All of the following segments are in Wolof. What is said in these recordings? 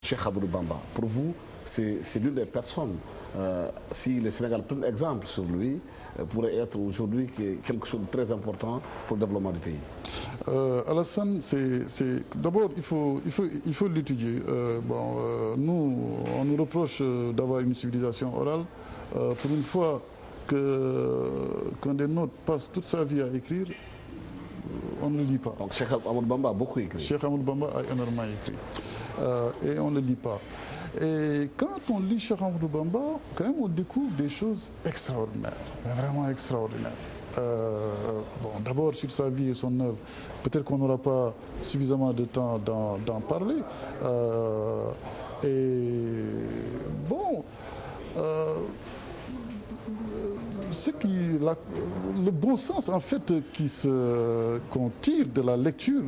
Cheikh Ahmadou Bamba, pour vous, c'est l'une des personnes, si le Sénégal prend exemple sur lui, pourrait être aujourd'hui quelque chose de très important pour le développement du pays. Alassane, d'abord, il faut l'étudier. Nous, on nous reproche d'avoir une civilisation orale. Pour une fois qu'un des nôtres passe toute sa vie à écrire, on ne le lit pas. Donc Cheikh Ahmadou Bamba a beaucoup écrit. Cheikh Ahmadou Bamba a énormément écrit. Et on ne le lit pas. Et quand on lit Cheikh Ahmadou Bamba, quand même, on découvre des choses extraordinaires, mais vraiment extraordinaires. D'abord sur sa vie et son œuvre, peut-être qu'on n'aura pas suffisamment de temps d'en parler. Le bon sens en fait qu'on tire de la lecture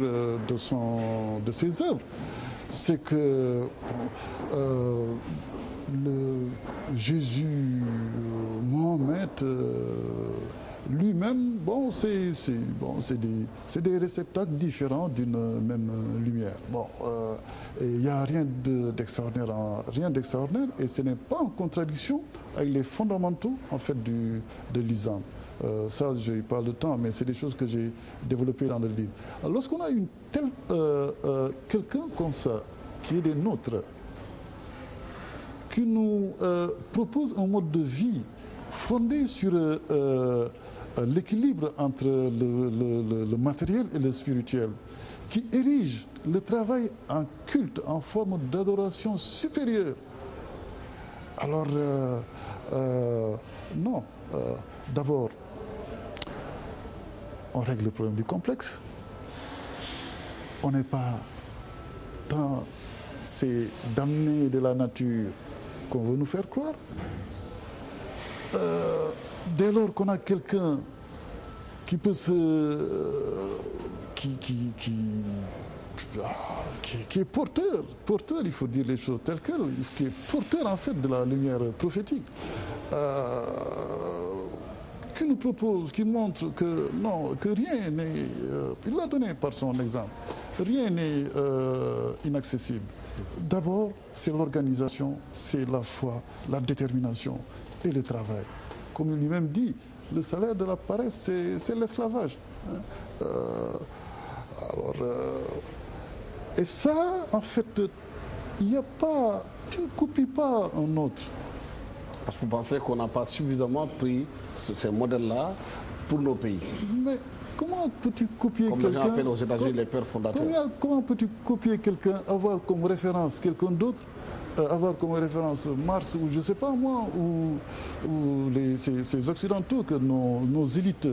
de ses œuvres, c'est que Jésus, Mohamed, lui-même, c'est des réceptacles différents d'une même lumière. Il n'y a rien d'extraordinaire, et ce n'est pas en contradiction avec les fondamentaux en fait de l'islam. Ça, je n'ai pas le temps, mais c'est des choses que j'ai développées dans le livre. Lorsqu'on a quelqu'un comme ça, qui est des nôtres, qui nous propose un mode de vie fondé sur l'équilibre entre le matériel et le spirituel, qui érige le travail en culte, en forme d'adoration supérieure. Alors, non. D'abord, on règle le problème du complexe. On n'est pas dans ces damnés de la nature qu'on veut nous faire croire. Dès lors qu'on a quelqu'un qui peut qui est porteur, il faut dire les choses telles quelles, qui est porteur en fait de la lumière prophétique, qui nous propose, qui montre que non, que rien n'est, il l'a donné par son exemple, rien n'est inaccessible. D'abord, c'est l'organisation, c'est la foi, la détermination et le travail. Comme il lui-même dit, le salaire de la paresse, c'est l'esclavage. Et ça, en fait, il n'y a pas, tu ne copies pas un autre. Parce que vous pensez qu'on n'a pas suffisamment pris ces modèles-là pour nos pays. Mais comment peux-tu copier quelqu'un? Comme les gens appellent aux États-Unis les pères fondateurs. Comment peux-tu copier quelqu'un, avoir comme référence quelqu'un d'autre, avoir comme référence Mars ou je ne sais pas moi, ou ces Occidentaux que nos élites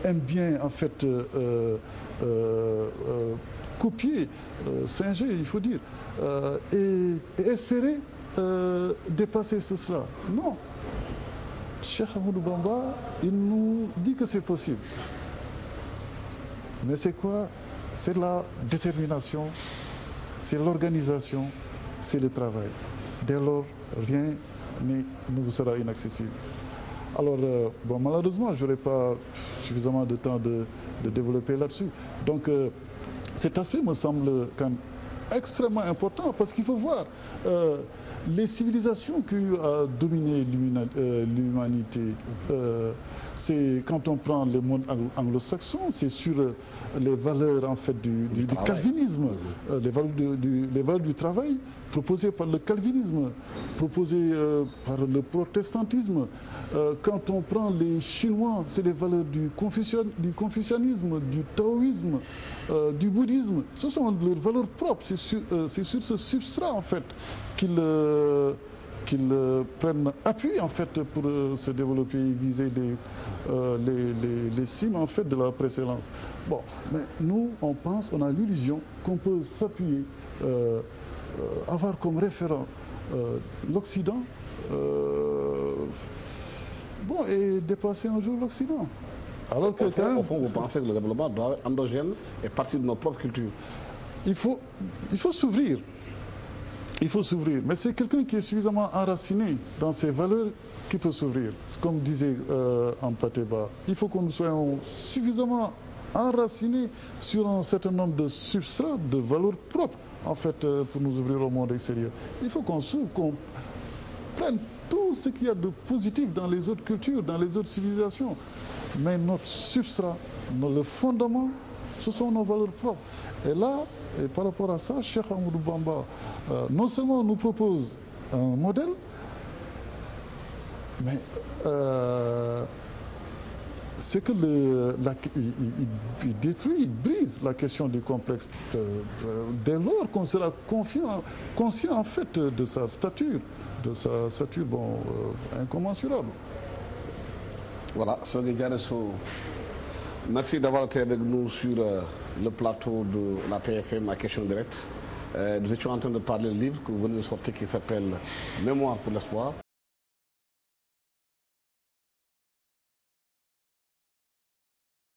aiment bien en fait copier, singer, il faut dire, et espérer dépasser cela. Non. Cheikh Ahmadou Bamba, il nous dit que c'est possible. Mais c'est quoi? C'est la détermination, c'est l'organisation, c'est le travail. Dès lors, rien ne vous sera inaccessible. Alors, malheureusement, je n'aurai pas suffisamment de temps de développer là-dessus. Donc, cet aspect me semble quand même extrêmement important parce qu'il faut voir les civilisations qui ont dominé l'humanité. C'est quand on prend le monde anglo-saxon, c'est sur les valeurs en fait du calvinisme, les valeurs du travail proposées par le calvinisme, proposées par le protestantisme. Quand on prend les Chinois, c'est les valeurs du confucianisme, du taoïsme, du bouddhisme. Ce sont leurs valeurs propres. C'est sur ce substrat en fait qu'ils prennent appui en fait pour se développer et viser les cimes en fait de la précédence. Bon, mais nous on pense, on a l'illusion qu'on peut s'appuyer, avoir comme référent l'Occident, et dépasser un jour l'Occident. Alors que au fond, vous pensez que le développement doit être endogène et partir de nos propres cultures. Il faut s'ouvrir. Il faut s'ouvrir. Mais c'est quelqu'un qui est suffisamment enraciné dans ses valeurs qui peut s'ouvrir. Comme disait Ampateba, il faut que nous soyons suffisamment enracinés sur un certain nombre de substrats, de valeurs propres, en fait, pour nous ouvrir au monde extérieur. Il faut qu'on s'ouvre, qu'on prenne tout ce qu'il y a de positif dans les autres cultures, dans les autres civilisations. Mais notre substrat, le fondement, ce sont nos valeurs propres. Et là, et par rapport à ça, Cheikh Ahmadou Bamba, non seulement nous propose un modèle, mais c'est que il détruit, il brise la question du complexe dès lors qu'on sera conscient en fait de sa stature bon, incommensurable. Voilà, Sogui Diané-Sow, merci d'avoir été avec nous sur le plateau de la TFM à Question Directe. Nous étions en train de parler du livre que vous venez de sortir qui s'appelle Mémoire pour l'espoir.